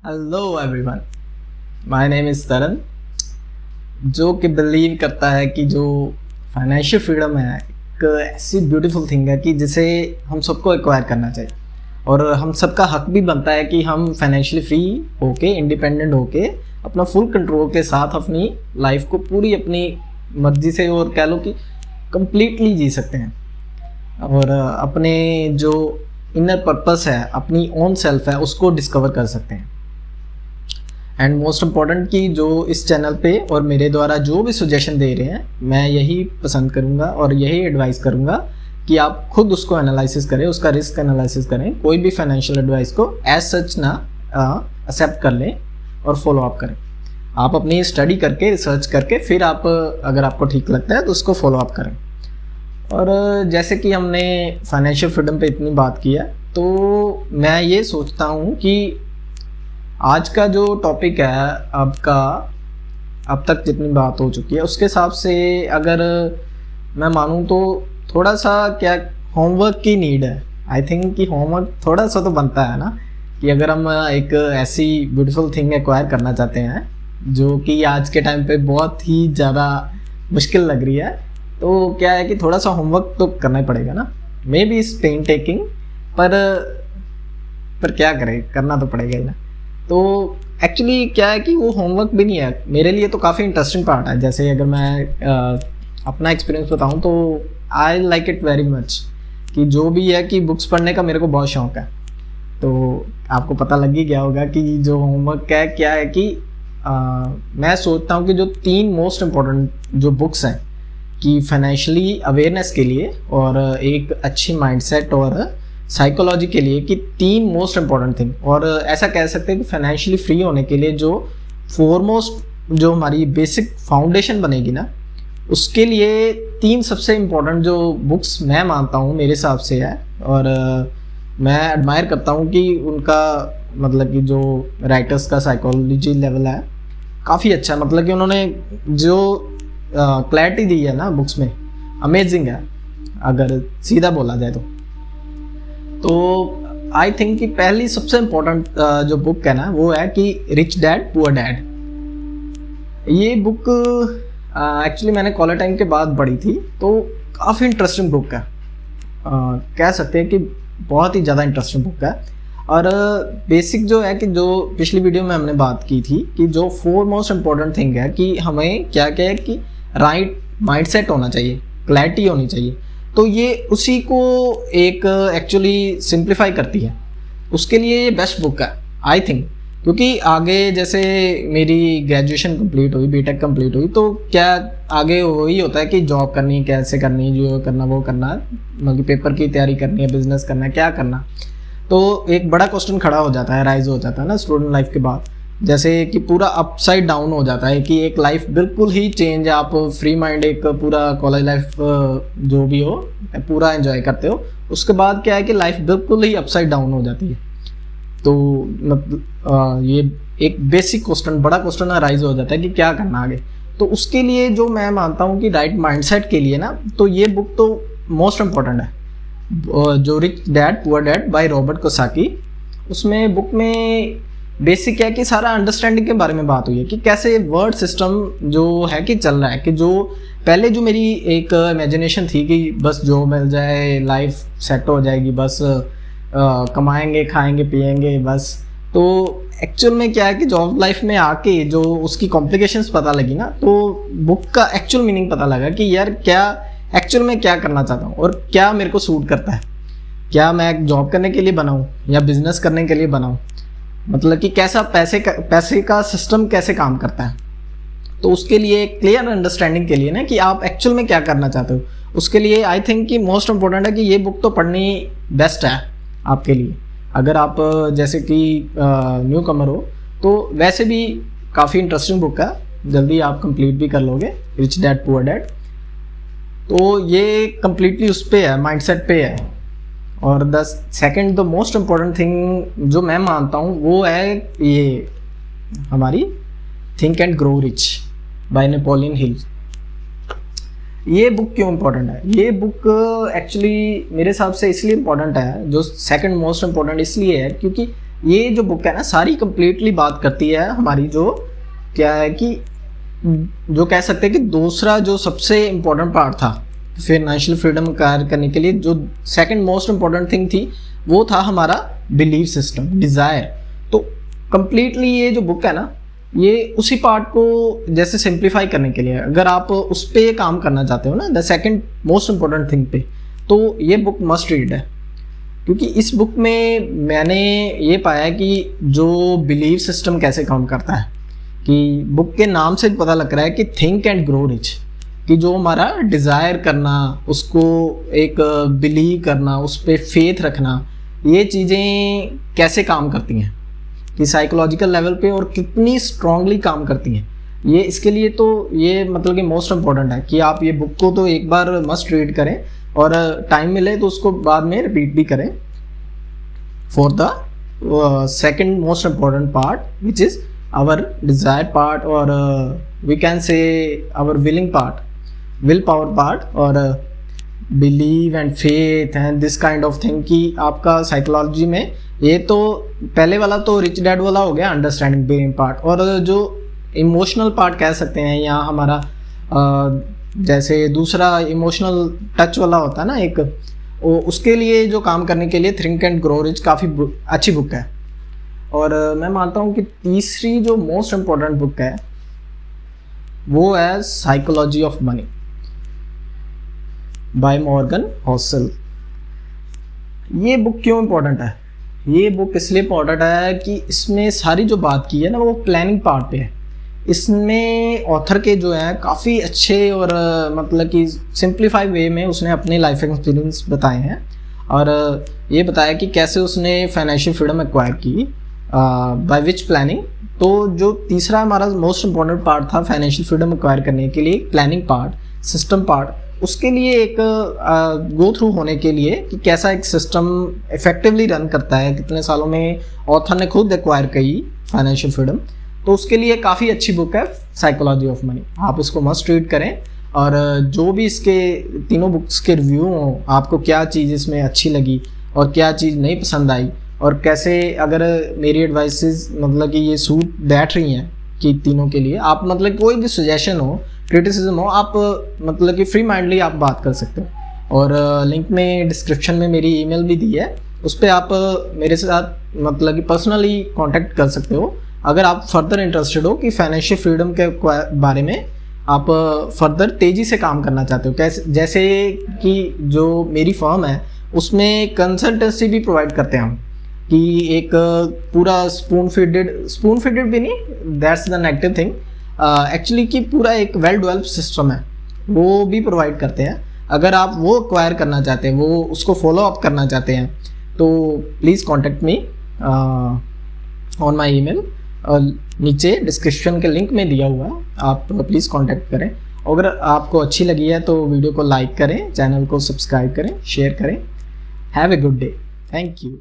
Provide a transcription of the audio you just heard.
Hello everyone, my name is Taran. जो कि believe करता है कि जो फाइनेंशियल फ्रीडम है एक ऐसी ब्यूटीफुल थिंग है कि जिसे हम सबको एक्वायर करना चाहिए और हम सबका हक भी बनता है कि हम फाइनेंशियली फ्री होके, इंडिपेंडेंट होके, अपना फुल कंट्रोल के साथ अपनी लाइफ को पूरी अपनी मर्जी से और कह लो कि कंप्लीटली जी सकते हैं और अपने जो इनर पर्पस है, अपनी ओन सेल्फ है, उसको डिस्कवर कर सकते हैं। एंड मोस्ट इम्पॉर्टेंट कि जो इस चैनल पे और मेरे द्वारा जो भी सजेशन दे रहे हैं, मैं यही पसंद करूँगा और यही एडवाइस करूँगा कि आप खुद उसको एनालिसिस करें, उसका रिस्क एनालिसिस करें। कोई भी फाइनेंशियल एडवाइस को एज सच ना एक्सेप्ट कर लें और फॉलो अप करें। आप अपनी स्टडी करके, रिसर्च करके फिर आप अगर आपको ठीक लगता है तो उसको फॉलो अप करें। और जैसे कि हमने फाइनेंशियल फ्रीडम पे इतनी बात की है, तो मैं ये सोचता हूँ कि आज का जो टॉपिक है आपका, अब तक जितनी बात हो चुकी है उसके हिसाब से अगर मैं मानूँ तो थोड़ा सा क्या होमवर्क की नीड है। आई थिंक कि होमवर्क थोड़ा सा तो बनता है ना, कि अगर हम एक ऐसी ब्यूटीफुल थिंग एक्वायर करना चाहते हैं जो कि आज के टाइम पे बहुत ही ज़्यादा मुश्किल लग रही है, तो क्या है कि थोड़ा सा होमवर्क तो करना ही पड़ेगा ना। मे बी इस पेन टेकिंग, पर क्या करें, करना तो पड़ेगा ही ना। तो एक्चुअली क्या है कि वो होमवर्क भी नहीं है, मेरे लिए तो काफ़ी इंटरेस्टिंग पार्ट है। जैसे अगर मैं अपना एक्सपीरियंस बताऊं तो I like it very much, कि जो भी है कि बुक्स पढ़ने का मेरे को बहुत शौक है। तो आपको पता लग ही गया होगा कि जो होमवर्क है क्या है कि मैं सोचता हूँ कि जो 3 मोस्ट इम्पॉर्टेंट जो बुक्स हैं कि फाइनेंशियली अवेयरनेस के लिए और एक अच्छी माइंडसेट और साइकोलॉजी के लिए, कि 3 मोस्ट इम्पॉर्टेंट थिंग, और ऐसा कह सकते हैं कि फाइनेंशियली फ्री होने के लिए जो फॉरमोस्ट जो हमारी बेसिक फाउंडेशन बनेगी ना, उसके लिए 3 सबसे इम्पॉर्टेंट जो बुक्स मैं मानता हूँ मेरे हिसाब से है। और मैं एडमायर करता हूँ कि उनका मतलब कि जो राइटर्स का साइकोलॉजी लेवल है काफ़ी अच्छा, मतलब कि उन्होंने जो क्लैरिटी दी है ना बुक्स में, अमेजिंग है अगर सीधा बोला जाए तो आई थिंक कि पहली सबसे इम्पोर्टेंट जो बुक है ना वो है कि रिच डैड पुअर डैड। ये बुक एक्चुअली मैंने कॉलेज टाइम के बाद पढ़ी थी, तो काफ़ी इंटरेस्टिंग बुक है। कह सकते हैं कि बहुत ही ज़्यादा इंटरेस्टिंग बुक है। और बेसिक जो है कि जो पिछली वीडियो में हमने बात की थी कि जो 4 मोस्ट इम्पोर्टेंट थिंग है कि हमें क्या क्या है कि राइट माइंडसेट होना चाहिए, क्लैरिटी होनी चाहिए। तो ये उसी को एक एक्चुअली सिंप्लीफाई करती है। उसके लिए ये बेस्ट बुक है आई थिंक, क्योंकि आगे जैसे मेरी ग्रेजुएशन कंप्लीट हुई, बीटेक कंप्लीट हुई, तो क्या आगे वही होता है कि जॉब करनी, कैसे करनी, जो करना वो करना, मतलब पेपर की तैयारी करनी है, बिजनेस करना है, क्या करना। तो एक बड़ा क्वेश्चन खड़ा हो जाता है, राइज हो जाता है ना स्टूडेंट लाइफ के बाद, जैसे कि पूरा अपसाइड डाउन हो जाता है कि एक लाइफ बिल्कुल ही चेंज है। आप फ्री माइंड एक पूरा कॉलेज लाइफ जो भी हो पूरा एंजॉय करते हो, उसके बाद क्या है कि लाइफ बिल्कुल ही अपसाइड डाउन हो जाती है। तो मतलब ये एक बेसिक क्वेश्चन, बड़ा क्वेश्चन राइज हो जाता है कि क्या करना आगे। तो उसके लिए जो मैं मानता हूँ कि राइट माइंडसेट के लिए ना, तो ये बुक तो मोस्ट इम्पॉर्टेंट है, जो rich dad poor dad by Robert Kiyosaki. उसमें बुक में बेसिक है कि सारा अंडरस्टैंडिंग के बारे में बात हुई है कि कैसे वर्ड सिस्टम जो है कि चल रहा है, कि जो पहले जो मेरी एक इमेजिनेशन थी कि बस जो मिल जाए लाइफ सेट हो जाएगी, बस कमाएंगे, खाएंगे, पिएंगे बस। तो एक्चुअल में क्या है कि जॉब लाइफ में आके जो उसकी कॉम्प्लिकेशंस पता लगी ना, तो बुक का एक्चुअल मीनिंग पता लगा कि यार क्या एक्चुअल में क्या करना चाहता हूँ और क्या मेरे को सूट करता है। क्या मैं जॉब करने के लिए बनाऊँ या बिजनेस करने के लिए बनाऊँ, मतलब कि कैसा पैसे का सिस्टम कैसे काम करता है। तो उसके लिए क्लियर अंडरस्टैंडिंग के लिए ना कि आप एक्चुअल में क्या करना चाहते हो, उसके लिए आई थिंक कि मोस्ट इम्पोर्टेंट है कि ये बुक तो पढ़नी बेस्ट है आपके लिए। अगर आप जैसे कि न्यू कमर हो तो वैसे भी काफ़ी इंटरेस्टिंग बुक है, जल्दी आप कंप्लीट भी कर लोगे, रिच डैड पुअर डैड। तो ये कम्प्लीटली उस पर है, माइंडसेट पे है। और the second the most important thing जो मैं मानता हूँ वो है ये हमारी think and grow rich by Napoleon Hill. ये बुक क्यों इम्पोर्टेंट है? ये बुक एक्चुअली मेरे हिसाब से इसलिए इम्पोर्टेंट है, जो सेकंड मोस्ट इम्पोर्टेंट इसलिए है क्योंकि ये जो बुक है ना सारी कंप्लीटली बात करती है हमारी जो क्या है कि जो कह सकते हैं कि दूसरा जो सबसे इम्पोर्टेंट पार्ट था फाइनेंशियल फ्रीडम कार्य करने के लिए, जो सेकंड मोस्ट इम्पोर्टेंट थिंग थी वो था हमारा बिलीफ सिस्टम, डिज़ायर। तो कंप्लीटली ये जो बुक है ना ये उसी पार्ट को जैसे सिंप्लीफाई करने के लिए, अगर आप उस पर काम करना चाहते हो ना the second most important thing पे, तो ये बुक मस्ट रीड है। क्योंकि इस बुक में मैंने ये पाया कि जो बिलीफ सिस्टम कैसे काम करता है, कि बुक के नाम से पता लग रहा है कि थिंक एंड ग्रो रिच, कि जो हमारा डिज़ायर करना, उसको एक बिलीव करना, उस पर फेथ रखना, ये चीज़ें कैसे काम करती हैं कि साइकोलॉजिकल लेवल पे और कितनी स्ट्रांगली काम करती हैं। ये इसके लिए तो ये मतलब कि मोस्ट इम्पॉर्टेंट है कि आप ये बुक को तो एक बार मस्ट रीड करें और टाइम मिले तो उसको बाद में रिपीट भी करें for the second most important part which is our desire part, और we can say our willing part, will power part, और believe and faith and this kind of thing. कि आपका साइकोलॉजी में ये तो पहले वाला तो रिच डैड वाला हो गया अंडरस्टैंडिंग बिलीविंग पार्ट, और जो इमोशनल पार्ट कह सकते हैं या हमारा जैसे दूसरा इमोशनल टच वाला होता है ना एक, उसके लिए जो काम करने के लिए थिंक एंड ग्रो रिच काफ़ी अच्छी बुक है। और मैं मानता हूँ कि तीसरी जो मोस्ट इम्पोर्टेंट बुक है वो है psychology of money by Morgan Housel. ये बुक क्यों इम्पोर्टेंट है? ये बुक इसलिए इम्पोर्टेंट है कि इसमें सारी जो बात की है ना वो प्लानिंग पार्ट पे है। इसमें ऑथर के जो है काफ़ी अच्छे और मतलब कि सिंप्लीफाई वे में उसने अपने लाइफ एक्सपीरियंस बताए हैं, और ये बताया कि कैसे उसने फाइनेंशियल फ्रीडम एक्वायर की बाय विच प्लानिंग। तो जो तीसरा हमारा मोस्ट इम्पॉर्टेंट पार्ट था फाइनेंशियल फ्रीडम एक्वायर करने के लिए, प्लानिंग पार्ट, सिस्टम पार्ट, उसके लिए एक गो थ्रू होने के लिए कि कैसा एक सिस्टम इफेक्टिवली रन करता है, कितने सालों में ऑथर ने खुद एक्वायर की फाइनेंशियल फ्रीडम। तो उसके लिए काफ़ी अच्छी बुक है साइकोलॉजी ऑफ मनी, आप इसको मस्ट रीड करें। और जो भी इसके तीनों बुक्स के रिव्यू हों, आपको क्या चीज़ इसमें अच्छी लगी और क्या चीज़ नहीं पसंद आई, और कैसे अगर मेरी एडवाइसेस मतलब कि ये सूट बैठ रही हैं कि तीनों के लिए, आप मतलब कोई भी सजेशन हो, क्रिटिसिज्म हो, आप मतलब कि फ्री माइंडली आप बात कर सकते हो। और लिंक में डिस्क्रिप्शन में मेरी ईमेल भी दी है, उस पर आप मेरे साथ मतलब कि पर्सनली कांटेक्ट कर सकते हो अगर आप फर्दर इंटरेस्टेड हो कि फाइनेंशियल फ्रीडम के बारे में आप फर्दर तेज़ी से काम करना चाहते हो। कैसे, जैसे कि जो मेरी फर्म है उसमें कंसल्टेंसी भी प्रोवाइड करते हैं हम, कि एक पूरा स्पून फीडेड भी नहीं, that's the negative thing, actually कि पूरा एक वेल डेवलप्ड सिस्टम है वो भी प्रोवाइड करते हैं। अगर आप वो एक्वायर करना चाहते हैं, वो उसको फॉलो अप करना चाहते हैं, तो please contact me on my email, नीचे डिस्क्रिप्शन के लिंक में दिया हुआ है, आप प्लीज़ कांटेक्ट करें। अगर आपको अच्छी लगी है तो वीडियो को लाइक करें, चैनल को सब्सक्राइब करें, शेयर करें। Have a good day, thank you.